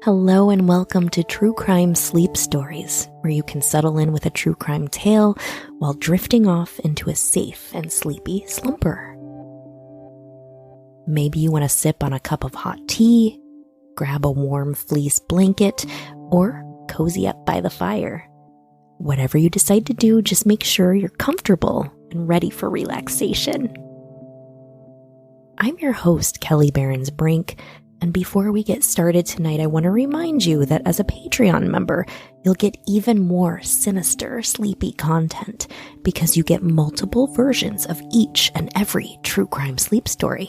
Hello and welcome to True Crime Sleep Stories, where you can settle in with a true crime tale while drifting off into a safe and sleepy slumber. Maybe you want to sip on a cup of hot tea, grab a warm fleece blanket, or cozy up by the fire. Whatever you decide to do, just make sure you're comfortable and ready for relaxation. I'm your host, Kelly Behrens-Brink, and before we get started tonight, I want to remind you that as a Patreon member, you'll get even more sinister, sleepy content because you get multiple versions of each and every true crime sleep story.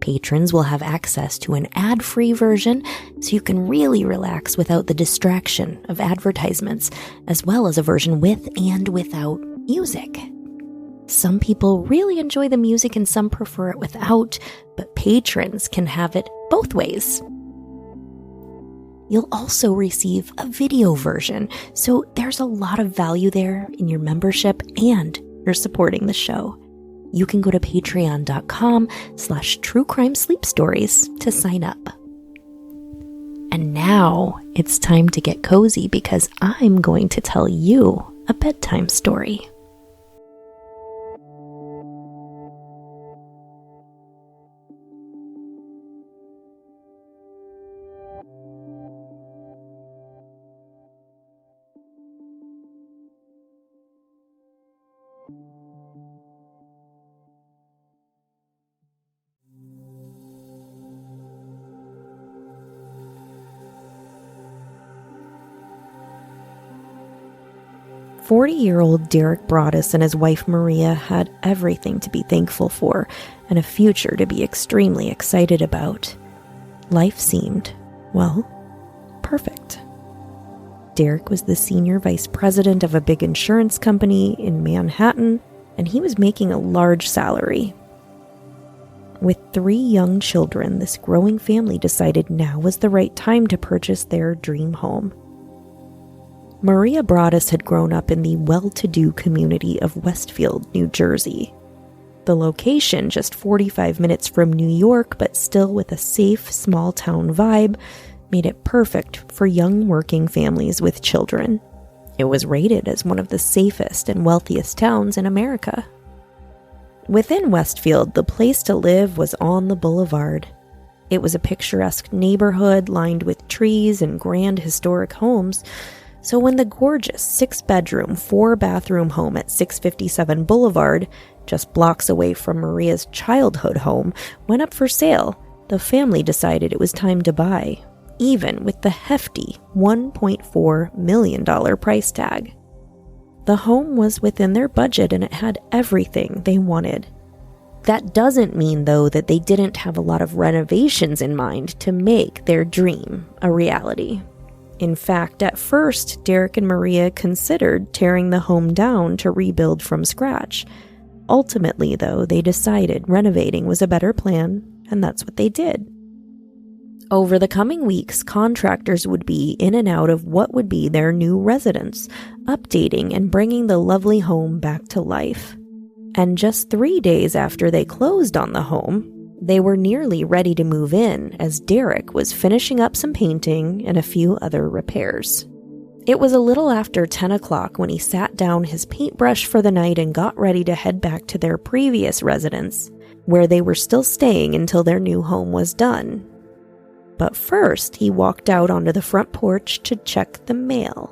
Patrons will have access to an ad-free version so you can really relax without the distraction of advertisements, as well as a version with and without music. Some people really enjoy the music and some prefer it without, but patrons can have it both ways. You'll also receive a video version, so there's a lot of value there in your membership and you're supporting the show. You can go to patreon.com/truecrimesleepstories to sign up. And now it's time to get cozy because I'm going to tell you a bedtime story. "40-year-old Derek Broaddus and his wife Maria had everything to be thankful for and a future to be extremely excited about. Life seemed, well, perfect. Derek was the senior vice president of a big insurance company in Manhattan, and he was making a large salary. With 3 young children, this growing family decided now was the right time to purchase their dream home. Maria Broaddus had grown up in the well-to-do community of Westfield, New Jersey. The location, just 45 minutes from New York, but still with a safe, small-town vibe, made it perfect for young working families with children. It was rated as one of the safest and wealthiest towns in America. Within Westfield, the place to live was on the boulevard. It was a picturesque neighborhood lined with trees and grand historic homes. So when the gorgeous 6-bedroom, 4-bathroom home at 657 Boulevard, just blocks away from Maria's childhood home, went up for sale, the family decided it was time to buy, even with the hefty $1.4 million price tag. The home was within their budget and it had everything they wanted. That doesn't mean, though, that they didn't have a lot of renovations in mind to make their dream a reality. In fact, at first, Derek and Maria considered tearing the home down to rebuild from scratch. Ultimately, though, they decided renovating was a better plan, and that's what they did. Over the coming weeks, contractors would be in and out of what would be their new residence, updating and bringing the lovely home back to life. And just 3 days after they closed on the home, they were nearly ready to move in as Derek was finishing up some painting and a few other repairs. It was a little after 10 o'clock when he sat down his paintbrush for the night and got ready to head back to their previous residence, where they were still staying until their new home was done. But first, he walked out onto the front porch to check the mail.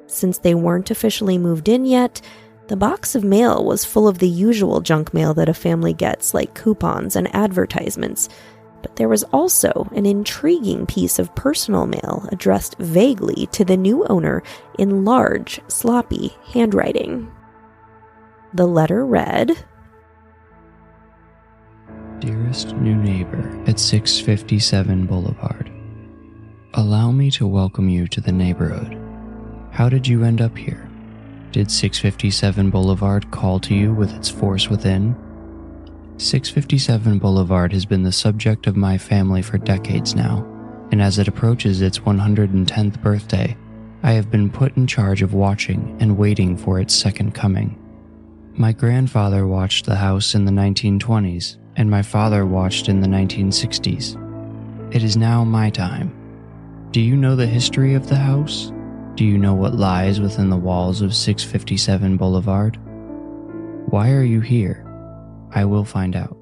Since they weren't officially moved in yet, the box of mail was full of the usual junk mail that a family gets, like coupons and advertisements. But there was also an intriguing piece of personal mail addressed vaguely to the new owner in large, sloppy handwriting. The letter read, "Dearest new neighbor at 657 Boulevard, allow me to welcome you to the neighborhood. How did you end up here? Did 657 Boulevard call to you with its force within? 657 Boulevard has been the subject of my family for decades now, and as it approaches its 110th birthday, I have been put in charge of watching and waiting for its second coming. My grandfather watched the house in the 1920s, and my father watched in the 1960s. It is now my time, Do you know the history of the house? Do you know what lies within the walls of 657 Boulevard? Why are you here? I will find out.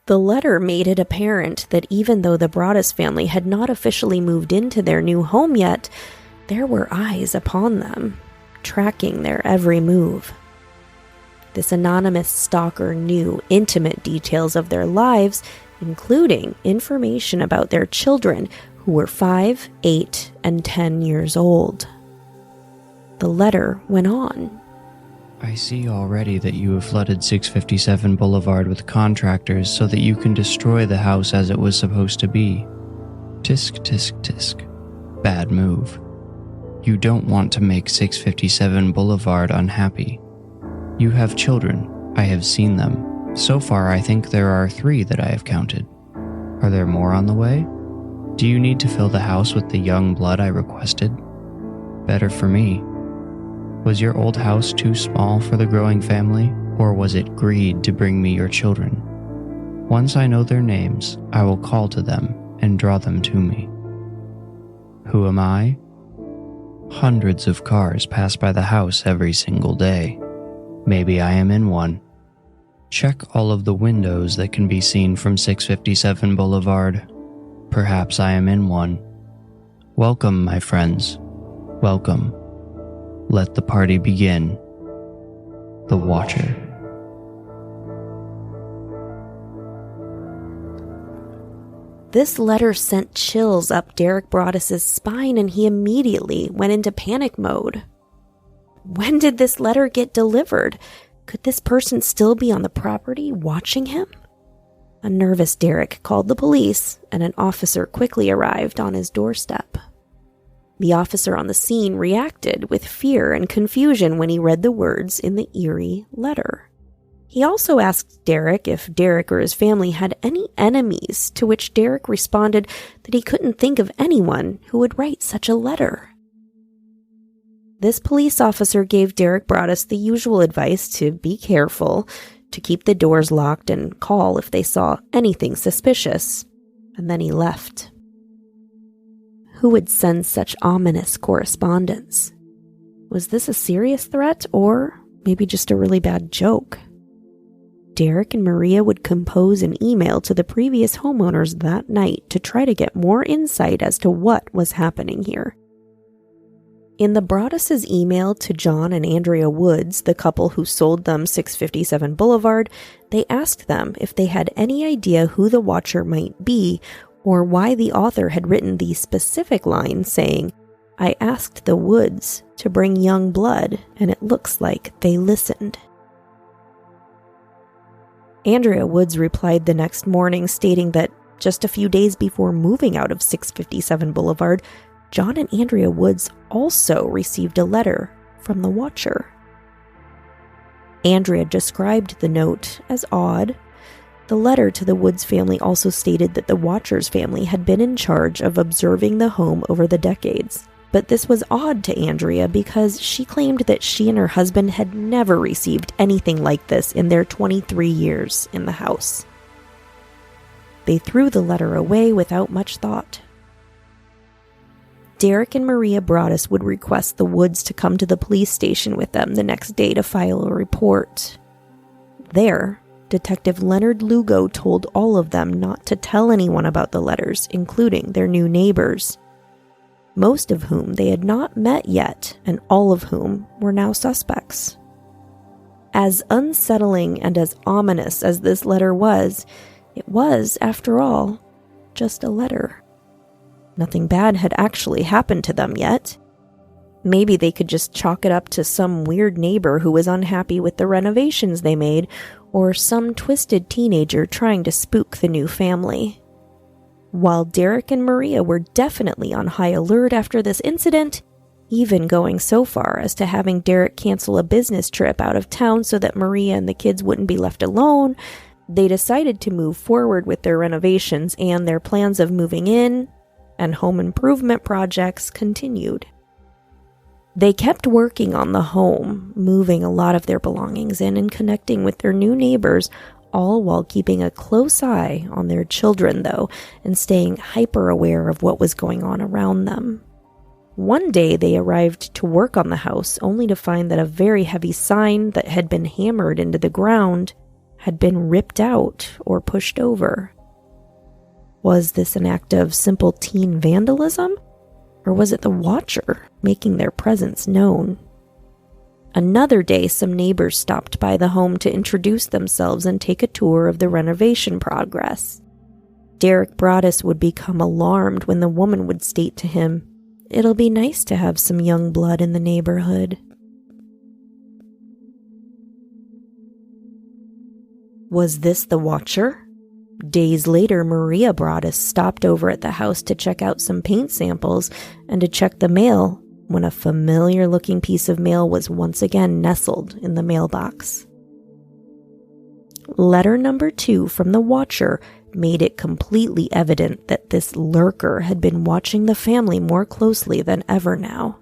The letter made it apparent that even though the Broaddus family had not officially moved into their new home yet, there were eyes upon them, tracking their every move. This anonymous stalker knew intimate details of their lives, including information about their children who were 5, 8, and 10 years old. The letter went on. I see already that you have flooded 657 Boulevard with contractors so that you can destroy the house as it was supposed to be. Tisk, tisk, tisk. Bad move. You don't want to make 657 Boulevard unhappy. You have children. I have seen them. So far, I think there are 3 that I have counted. Are there more on the way? Do you need to fill the house with the young blood I requested? Better for me. Was your old house too small for the growing family, or was it greed to bring me your children? Once I know their names, I will call to them and draw them to me. Who am I? Hundreds of cars pass by the house every single day. Maybe I am in one. Check all of the windows that can be seen from 657 Boulevard. Perhaps I am in one. Welcome, my friends. Welcome. Let the party begin. The Watcher. This letter sent chills up Derek Broaddus' spine, and he immediately went into panic mode. When did this letter get delivered? Could this person still be on the property watching him? A nervous Derek called the police, and an officer quickly arrived on his doorstep. The officer on the scene reacted with fear and confusion when he read the words in the eerie letter. He also asked Derek if Derek or his family had any enemies, to which Derek responded that he couldn't think of anyone who would write such a letter. This police officer gave Derek Broaddus the usual advice to be careful, to keep the doors locked and call if they saw anything suspicious, and then he left. Who would send such ominous correspondence? Was this a serious threat, or maybe just a really bad joke? Derek and Maria would compose an email to the previous homeowners that night to try to get more insight as to what was happening here. In the Broaddus' email to John and Andrea Woods, the couple who sold them 657 Boulevard, they asked them if they had any idea who the Watcher might be, or why the author had written the specific line saying, "I asked the Woods to bring young blood, and it looks like they listened." Andrea Woods replied the next morning, stating that just a few days before moving out of 657 Boulevard, John and Andrea Woods also received a letter from the Watcher. Andrea described the note as odd. The letter to the Woods family also stated that the Watcher's family had been in charge of observing the home over the decades. But this was odd to Andrea because she claimed that she and her husband had never received anything like this in their 23 years in the house. They threw the letter away without much thought. Derek and Maria Broaddus would request the Woods to come to the police station with them the next day to file a report. There, Detective Leonard Lugo told all of them not to tell anyone about the letters, including their new neighbors, most of whom they had not met yet, and all of whom were now suspects. As unsettling and as ominous as this letter was, it was, after all, just a letter. Nothing bad had actually happened to them yet. Maybe they could just chalk it up to some weird neighbor who was unhappy with the renovations they made, or some twisted teenager trying to spook the new family. While Derek and Maria were definitely on high alert after this incident, even going so far as to having Derek cancel a business trip out of town so that Maria and the kids wouldn't be left alone, they decided to move forward with their renovations, and their plans of moving in and home improvement projects continued. They kept working on the home, moving a lot of their belongings in and connecting with their new neighbors, all while keeping a close eye on their children, though, and staying hyper-aware of what was going on around them. One day, they arrived to work on the house, only to find that a very heavy sign that had been hammered into the ground had been ripped out or pushed over. Was this an act of simple teen vandalism? Or was it the Watcher making their presence known? Another day, some neighbors stopped by the home to introduce themselves and take a tour of the renovation progress. Derek Broaddus would become alarmed when the woman would state to him, "It'll be nice to have some young blood in the neighborhood." Was this the Watcher? Days later, Maria Broaddus stopped over at the house to check out some paint samples and to check the mail when a familiar-looking piece of mail was once again nestled in the mailbox. Letter number 2 from the Watcher made it completely evident that this lurker had been watching the family more closely than ever now.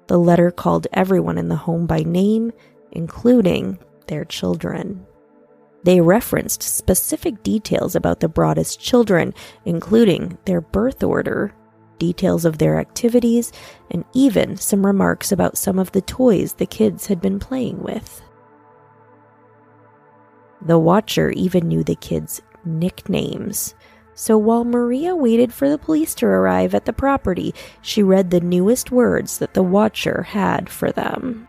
The letter called everyone in the home by name, including their children. They referenced specific details about the Broaddus children, including their birth order, details of their activities, and even some remarks about some of the toys the kids had been playing with. The Watcher even knew the kids' nicknames. So while Maria waited for the police to arrive at the property, she read the newest words that the Watcher had for them.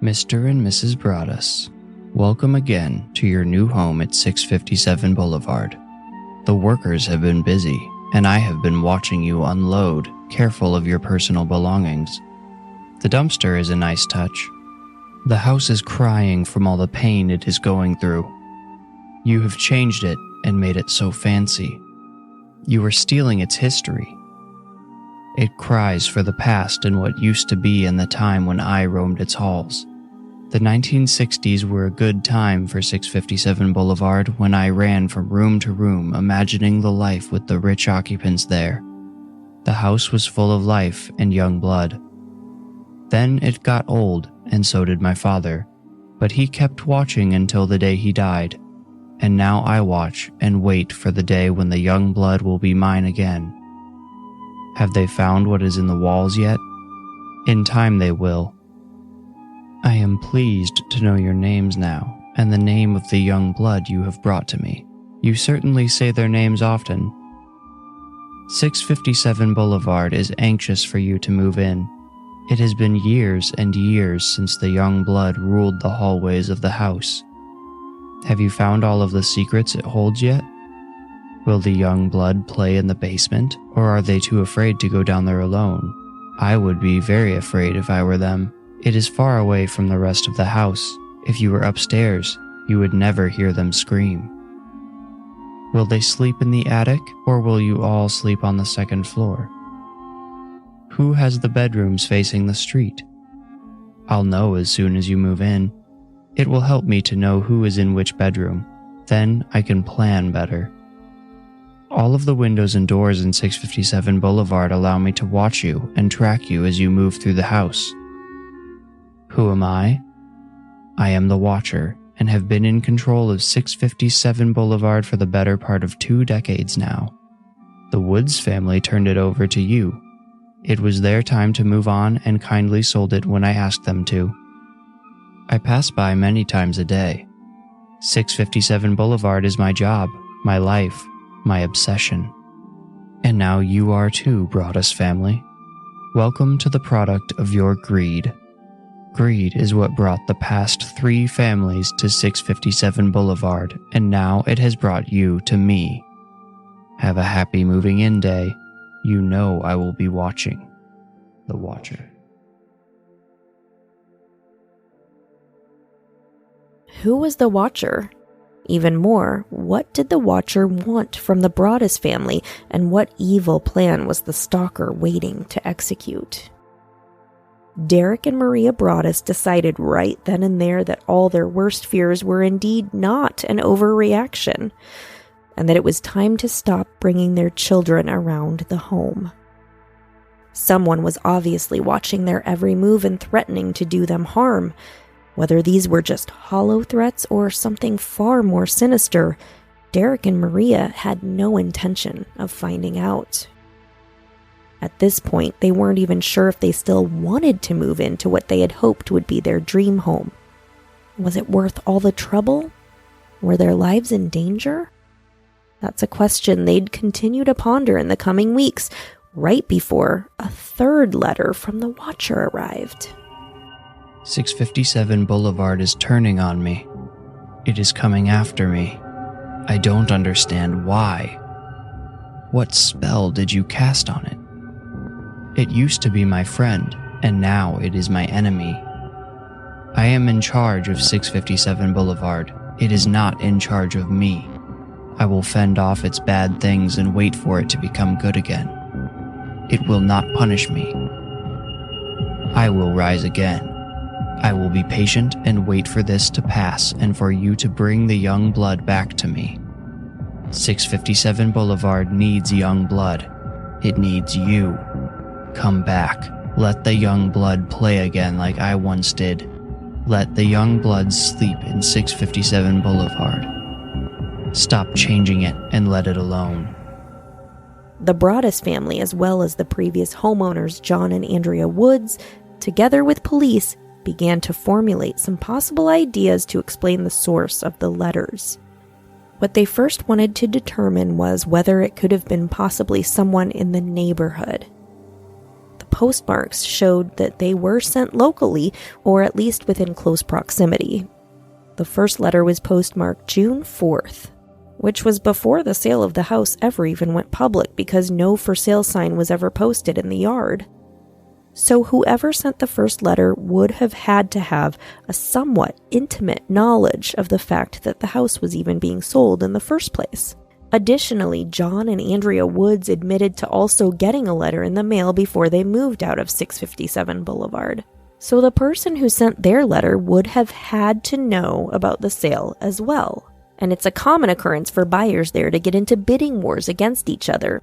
Mr. and Mrs. Broaddus, welcome again to your new home at 657 Boulevard. The workers have been busy, and I have been watching you unload, careful of your personal belongings. The dumpster is a nice touch. The house is crying from all the pain it is going through. You have changed it and made it so fancy. You are stealing its history. It cries for the past and what used to be in the time when I roamed its halls. The 1960s were a good time for 657 Boulevard when I ran from room to room imagining the life with the rich occupants there. The house was full of life and young blood. Then it got old, and so did my father, but he kept watching until the day he died, and now I watch and wait for the day when the young blood will be mine again. Have they found what is in the walls yet? In time they will. I am pleased to know your names now, and the name of the young blood you have brought to me. You certainly say their names often. 657 Boulevard is anxious for you to move in. It has been years and years since the young blood ruled the hallways of the house. Have you found all of the secrets it holds yet? Will the young blood play in the basement, or are they too afraid to go down there alone? I would be very afraid if I were them. It is far away from the rest of the house. If you were upstairs, you would never hear them scream. Will they sleep in the attic, or will you all sleep on the second floor? Who has the bedrooms facing the street? I'll know as soon as you move in. It will help me to know who is in which bedroom. Then I can plan better. All of the windows and doors in 657 Boulevard allow me to watch you and track you as you move through the house. Who am I? I am the Watcher and have been in control of 657 Boulevard for the better part of 2 decades now. The Woods family turned it over to you. It was their time to move on and kindly sold it when I asked them to. I pass by many times a day. 657 Boulevard is my job, my life, my obsession. And now you are too, Broaddus family. Welcome to the product of your greed. Greed is what brought the past 3 families to 657 Boulevard, and now it has brought you to me. Have a happy moving in day. You know I will be watching. The Watcher. Who was the Watcher? Even more, what did the Watcher want from the Broaddus family, and what evil plan was the stalker waiting to execute? Derek and Maria Broaddus decided right then and there that all their worst fears were indeed not an overreaction, and that it was time to stop bringing their children around the home. Someone was obviously watching their every move and threatening to do them harm. Whether these were just hollow threats or something far more sinister, Derek and Maria had no intention of finding out. At this point, they weren't even sure if they still wanted to move into what they had hoped would be their dream home. Was it worth all the trouble? Were their lives in danger? That's a question they'd continue to ponder in the coming weeks, right before a third letter from the Watcher arrived. 657 Boulevard is turning on me. It is coming after me. I don't understand why. What spell did you cast on it? It used to be my friend, and now it is my enemy. I am in charge of 657 Boulevard. It is not in charge of me. I will fend off its bad things and wait for it to become good again. It will not punish me. I will rise again. I will be patient and wait for this to pass and for you to bring the young blood back to me. 657 Boulevard needs young blood. It needs you. Come back. Let the young blood play again like I once did. Let the young blood sleep in 657 Boulevard. Stop changing it and let it alone. The Broaddus family, as well as the previous homeowners John and Andrea Woods, together with police, began to formulate some possible ideas to explain the source of the letters. What they first wanted to determine was whether it could have been possibly someone in the neighborhood. The postmarks showed that they were sent locally, or at least within close proximity. The first letter was postmarked June 4th, which was before the sale of the house ever even went public because no for sale sign was ever posted in the yard. So whoever sent the first letter would have had to have a somewhat intimate knowledge of the fact that the house was even being sold in the first place. Additionally, John and Andrea Woods admitted to also getting a letter in the mail before they moved out of 657 Boulevard. So the person who sent their letter would have had to know about the sale as well. And it's a common occurrence for buyers there to get into bidding wars against each other,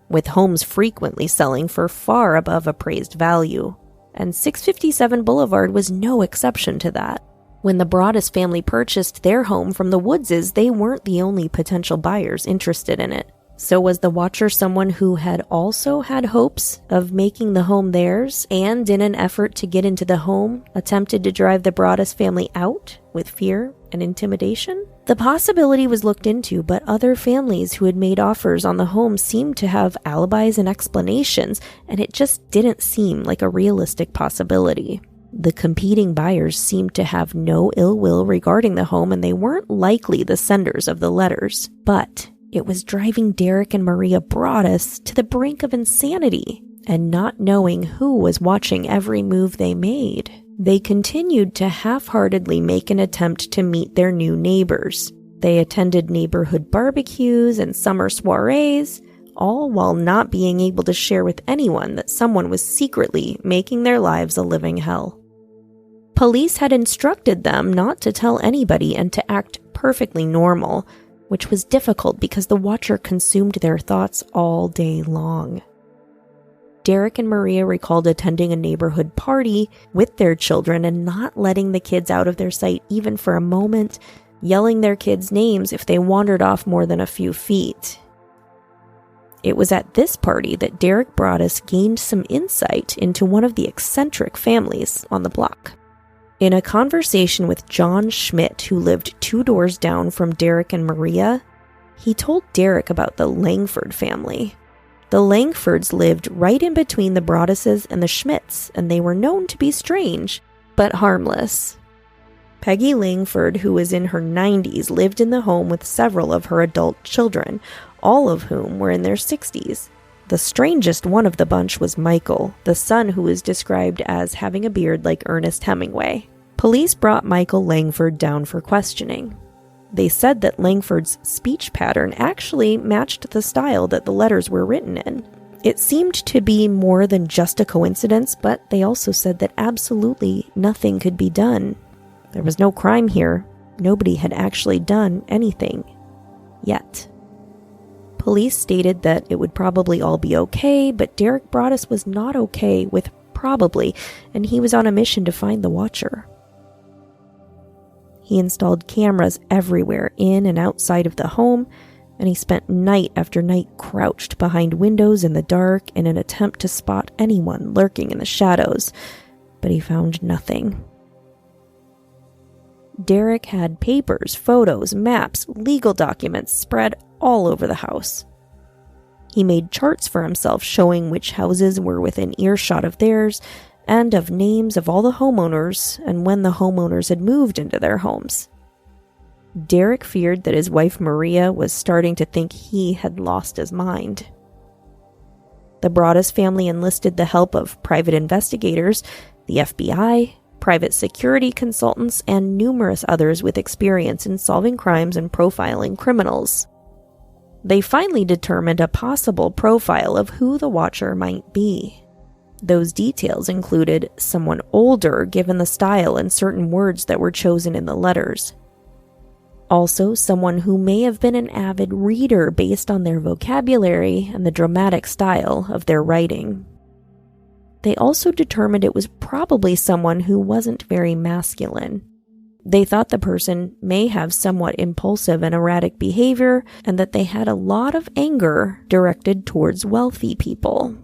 with homes frequently selling for far above appraised value. And 657 Boulevard was no exception to that. When the Broaddus family purchased their home from the Woodses, they weren't the only potential buyers interested in it. So was the Watcher someone who had also had hopes of making the home theirs, and in an effort to get into the home, attempted to drive the Broaddus family out with fear and intimidation? The possibility was looked into, but other families who had made offers on the home seemed to have alibis and explanations, and it just didn't seem like a realistic possibility. The competing buyers seemed to have no ill will regarding the home, and they weren't likely the senders of the letters. But it was driving Derek and Maria Broaddus to the brink of insanity, and not knowing who was watching every move they made. They continued to half-heartedly make an attempt to meet their new neighbors. They attended neighborhood barbecues and summer soirees, all while not being able to share with anyone that someone was secretly making their lives a living hell. Police had instructed them not to tell anybody and to act perfectly normal, which was difficult because the Watcher consumed their thoughts all day long. Derek and Maria recalled attending a neighborhood party with their children and not letting the kids out of their sight even for a moment, yelling their kids' names if they wandered off more than a few feet. It was at this party that Derek Broaddus gained some insight into one of the eccentric families on the block. In a conversation with John Schmidt, who lived 2 doors down from Derek and Maria, he told Derek about the Langford family. The Langfords lived right in between the Broadduses and the Schmidts, and they were known to be strange, but harmless. Peggy Langford, who was in her 90s, lived in the home with several of her adult children, all of whom were in their 60s. The strangest one of the bunch was Michael, the son who was described as having a beard like Ernest Hemingway. Police brought Michael Langford down for questioning. They said that Langford's speech pattern actually matched the style that the letters were written in. It seemed to be more than just a coincidence, but they also said that absolutely nothing could be done. There was no crime here. Nobody had actually done anything. Yet. Police stated that it would probably all be okay, but Derek Broaddus was not okay with probably, and he was on a mission to find the Watcher. He installed cameras everywhere in and outside of the home, and he spent night after night crouched behind windows in the dark in an attempt to spot anyone lurking in the shadows, but he found nothing. Derek had papers, photos, maps, legal documents spread all over the house. He made charts for himself showing which houses were within earshot of theirs and of names of all the homeowners and when the homeowners had moved into their homes. Derek feared that his wife Maria was starting to think he had lost his mind. The Broaddus family enlisted the help of private investigators, the FBI, private security consultants, and numerous others with experience in solving crimes and profiling criminals. They finally determined a possible profile of who the Watcher might be. Those details included someone older given the style and certain words that were chosen in the letters. Also, someone who may have been an avid reader based on their vocabulary and the dramatic style of their writing. They also determined it was probably someone who wasn't very masculine. They thought the person may have somewhat impulsive and erratic behavior, and that they had a lot of anger directed towards wealthy people.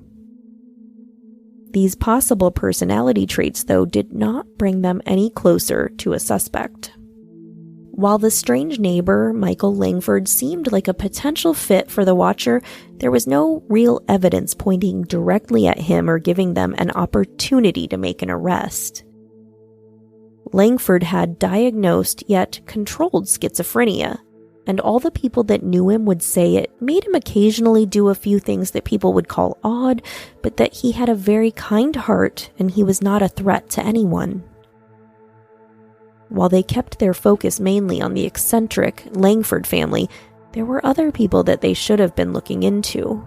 These possible personality traits, though, did not bring them any closer to a suspect. While the strange neighbor, Michael Langford, seemed like a potential fit for the Watcher, there was no real evidence pointing directly at him or giving them an opportunity to make an arrest. Langford had diagnosed yet controlled schizophrenia, and all the people that knew him would say it made him occasionally do a few things that people would call odd, but that he had a very kind heart and he was not a threat to anyone. While they kept their focus mainly on the eccentric Langford family, there were other people that they should have been looking into.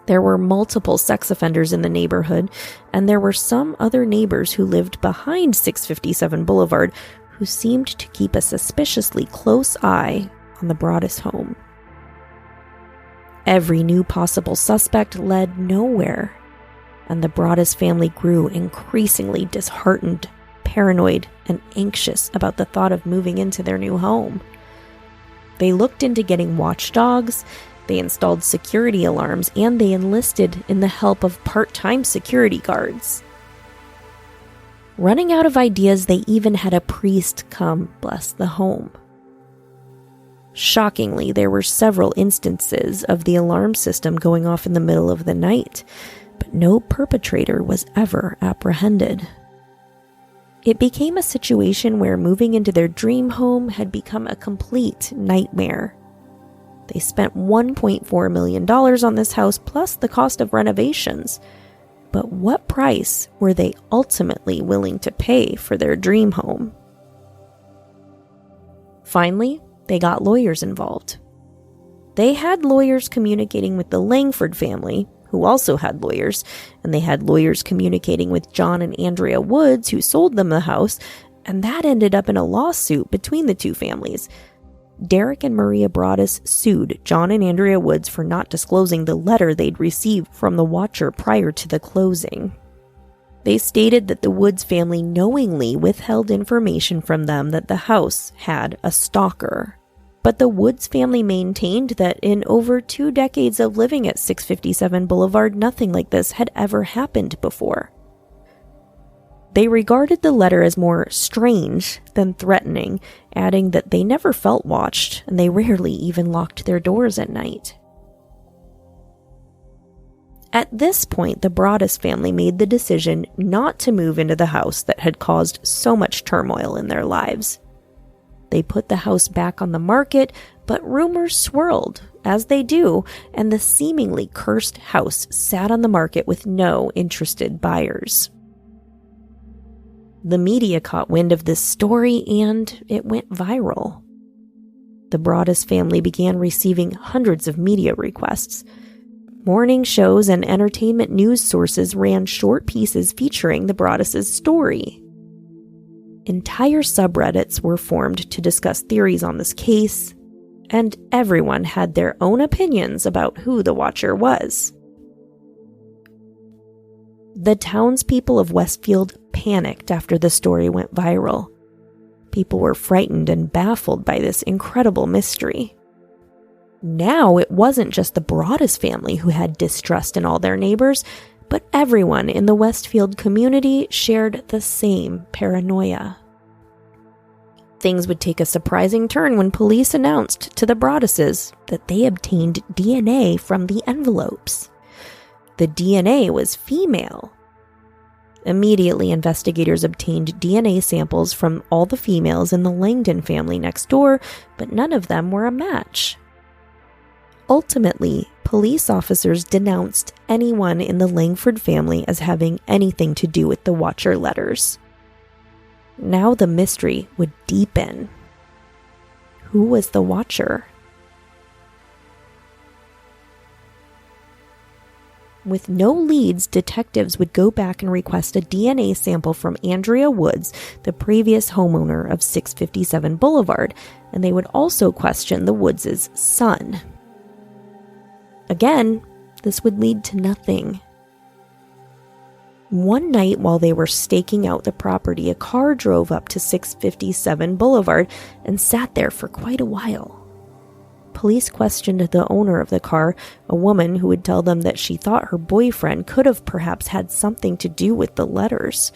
There were multiple sex offenders in the neighborhood, and there were some other neighbors who lived behind 657 Boulevard who seemed to keep a suspiciously close eye on the Broaddus home. Every new possible suspect led nowhere, and the Broaddus family grew increasingly disheartened, paranoid, and anxious about the thought of moving into their new home. They looked into getting watchdogs, they installed security alarms, and they enlisted in the help of part-time security guards. Running out of ideas, they even had a priest come bless the home. Shockingly, there were several instances of the alarm system going off in the middle of the night, but no perpetrator was ever apprehended. It became a situation where moving into their dream home had become a complete nightmare. They spent $1.4 million on this house plus the cost of renovations. But what price were they ultimately willing to pay for their dream home? Finally, they got lawyers involved. They had lawyers communicating with the Langford family, who also had lawyers, and they had lawyers communicating with John and Andrea Woods, who sold them the house, and that ended up in a lawsuit between the two families. Derek and Maria Broaddus sued John and Andrea Woods for not disclosing the letter they'd received from the Watcher prior to the closing. They stated that the Woods family knowingly withheld information from them that the house had a stalker. But the Woods family maintained that in over 2 decades of living at 657 Boulevard, nothing like this had ever happened before. They regarded the letter as more strange than threatening, adding that they never felt watched and they rarely even locked their doors at night. At this point, the Broaddus family made the decision not to move into the house that had caused so much turmoil in their lives. They put the house back on the market, but rumors swirled, as they do, and the seemingly cursed house sat on the market with no interested buyers. The media caught wind of this story, and it went viral. The Broaddus family began receiving hundreds of media requests. Morning shows and entertainment news sources ran short pieces featuring the Broaddus' story. Entire subreddits were formed to discuss theories on this case, and everyone had their own opinions about who the Watcher was. The townspeople of Westfield panicked after the story went viral. People were frightened and baffled by this incredible mystery. Now it wasn't just the Broaddus family who had distrust in all their neighbors, but everyone in the Westfield community shared the same paranoia. Things would take a surprising turn when police announced to the Broadduses that they obtained DNA from the envelopes. The DNA was female. Immediately, investigators obtained DNA samples from all the females in the Langdon family next door, but none of them were a match. Ultimately, police officers denounced anyone in the Langford family as having anything to do with the Watcher letters. Now the mystery would deepen. Who was the Watcher? With no leads, detectives would go back and request a DNA sample from Andrea Woods, the previous homeowner of 657 Boulevard, and they would also question the Woods' son. Again, this would lead to nothing. One night while they were staking out the property, a car drove up to 657 Boulevard and sat there for quite a while. Police questioned the owner of the car, a woman who would tell them that she thought her boyfriend could have perhaps had something to do with the letters.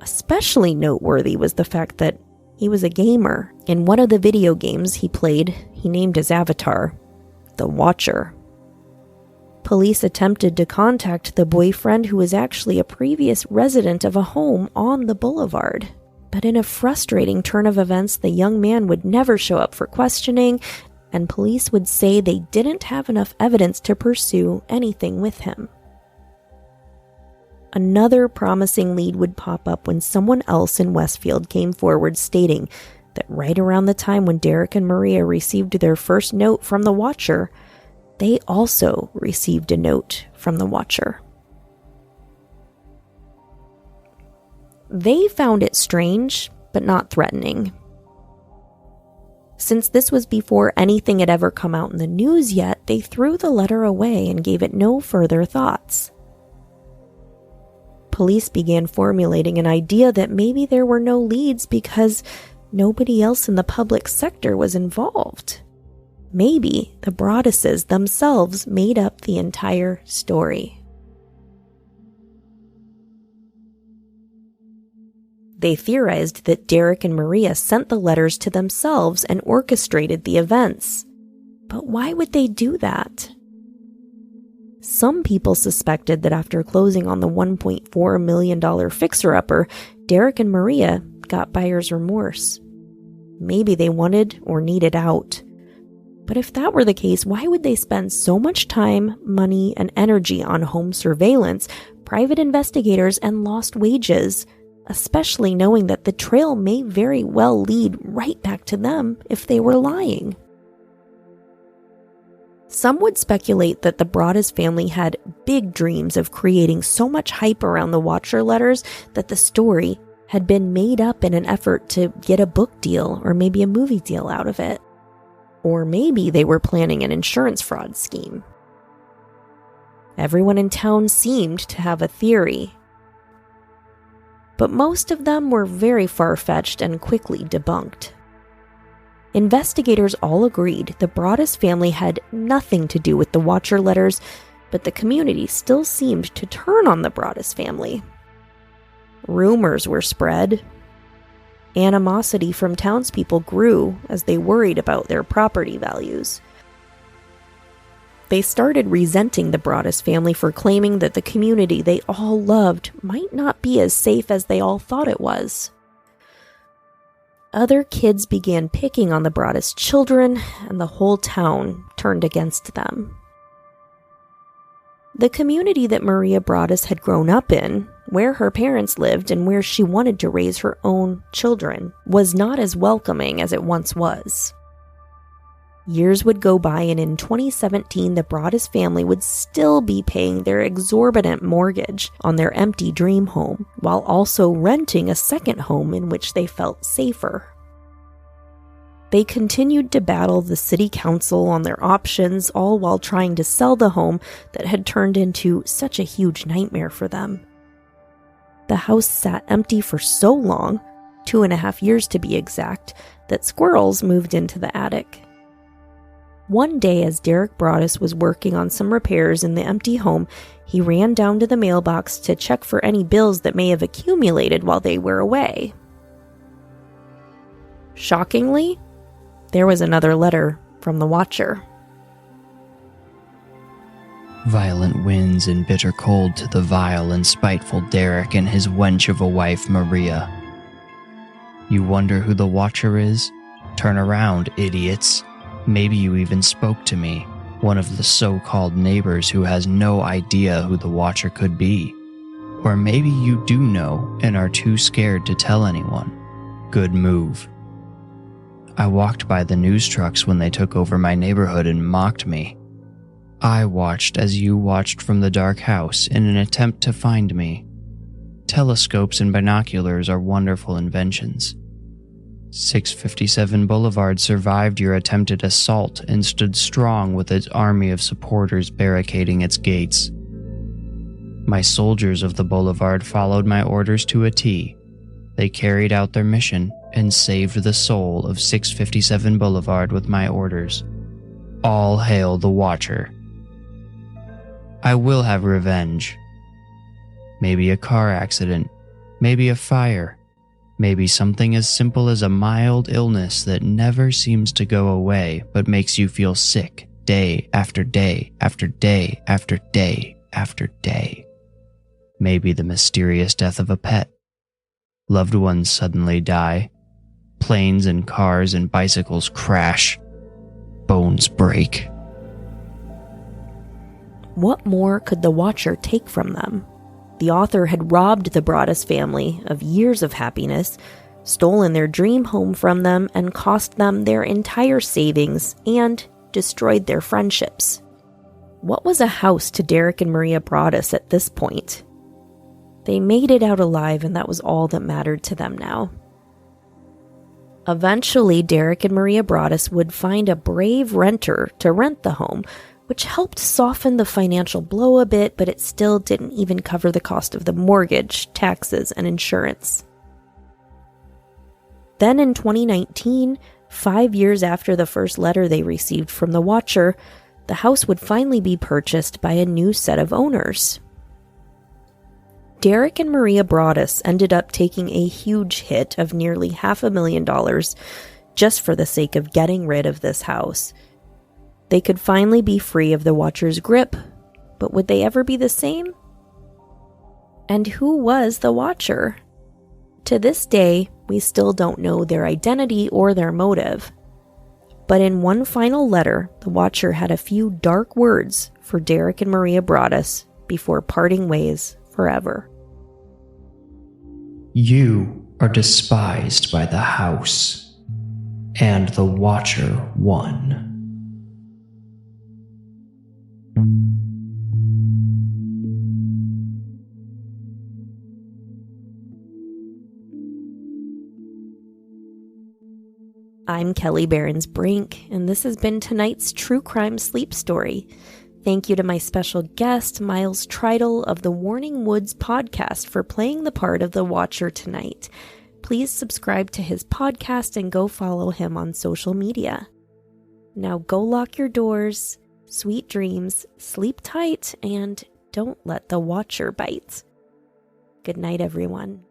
Especially noteworthy was the fact that he was a gamer. In one of the video games he played, he named his avatar the Watcher. Police attempted to contact the boyfriend, who was actually a previous resident of a home on the boulevard. But in a frustrating turn of events, the young man would never show up for questioning, and police would say they didn't have enough evidence to pursue anything with him. Another promising lead would pop up when someone else in Westfield came forward stating that right around the time when Derek and Maria received their first note from the Watcher, they also received a note from the Watcher. They found it strange, but not threatening. Since this was before anything had ever come out in the news yet, they threw the letter away and gave it no further thoughts. Police began formulating an idea that maybe there were no leads because nobody else in the public sector was involved. Maybe the Broadduses themselves made up the entire story. They theorized that Derek and Maria sent the letters to themselves and orchestrated the events. But why would they do that? Some people suspected that after closing on the $1.4 million fixer-upper, Derek and Maria got buyer's remorse. Maybe they wanted or needed out. But if that were the case, why would they spend so much time, money, and energy on home surveillance, private investigators, and lost wages, especially knowing that the trail may very well lead right back to them if they were lying? Some would speculate that the Broaddus family had big dreams of creating so much hype around the Watcher letters that the story had been made up in an effort to get a book deal or maybe a movie deal out of it. Or maybe they were planning an insurance fraud scheme. Everyone in town seemed to have a theory. But most of them were very far-fetched and quickly debunked. Investigators all agreed the Broaddus family had nothing to do with the Watcher letters, but the community still seemed to turn on the Broaddus family. Rumors were spread. Animosity from townspeople grew as they worried about their property values. They started resenting the Broaddus family for claiming that the community they all loved might not be as safe as they all thought it was. Other kids began picking on the Broaddus children, and the whole town turned against them. The community that Maria Broaddus had grown up in, where her parents lived and where she wanted to raise her own children, was not as welcoming as it once was. Years would go by, and in 2017, the Broaddus family would still be paying their exorbitant mortgage on their empty dream home, while also renting a second home in which they felt safer. They continued to battle the city council on their options, all while trying to sell the home that had turned into such a huge nightmare for them. The house sat empty for so long, 2.5 years to be exact, that squirrels moved into the attic. One day, as Derek Broaddus was working on some repairs in the empty home, he ran down to the mailbox to check for any bills that may have accumulated while they were away. Shockingly, there was another letter from the Watcher. Violent winds and bitter cold to the vile and spiteful Derek and his wench of a wife, Maria. You wonder who the Watcher is? Turn around, idiots. Maybe you even spoke to me, one of the so-called neighbors who has no idea who the Watcher could be. Or maybe you do know and are too scared to tell anyone. Good move. I walked by the news trucks when they took over my neighborhood and mocked me. I watched as you watched from the dark house in an attempt to find me. Telescopes and binoculars are wonderful inventions. 657 Boulevard survived your attempted assault and stood strong with its army of supporters barricading its gates. My soldiers of the boulevard followed my orders to a T. They carried out their mission and saved the soul of 657 Boulevard with my orders. All hail the Watcher. I will have revenge. Maybe a car accident, maybe a fire, maybe something as simple as a mild illness that never seems to go away but makes you feel sick day after day after day after day after day. Maybe the mysterious death of a pet. Loved ones suddenly die. Planes and cars and bicycles crash. Bones break. What more could the Watcher take from them? The author had robbed the Broaddus family of years of happiness, stolen their dream home from them, and cost them their entire savings and destroyed their friendships. What was a house to Derek and Maria Broaddus at this point? They made it out alive, and that was all that mattered to them now. Eventually, Derek and Maria Broaddus would find a brave renter to rent the home, which helped soften the financial blow a bit, but it still didn't even cover the cost of the mortgage, taxes, and insurance. Then in 2019, 5 years after the first letter they received from the Watcher, the house would finally be purchased by a new set of owners. Derek and Maria Broaddus ended up taking a huge hit of nearly $500,000 just for the sake of getting rid of this house. They could finally be free of the Watcher's grip, but would they ever be the same? And who was the Watcher? To this day, we still don't know their identity or their motive. But in one final letter, the Watcher had a few dark words for Derek and Maria Broaddus before parting ways forever. You are despised by the house, and the Watcher won. I'm Kelly Behrens-Brink, and this has been tonight's True Crime Sleep Story. Thank you to my special guest, Miles Tridle of the Warning Woods podcast, for playing the part of the Watcher tonight. Please subscribe to his podcast and go follow him on social media. Now go lock your doors, sweet dreams, sleep tight, and don't let the Watcher bite. Good night, everyone.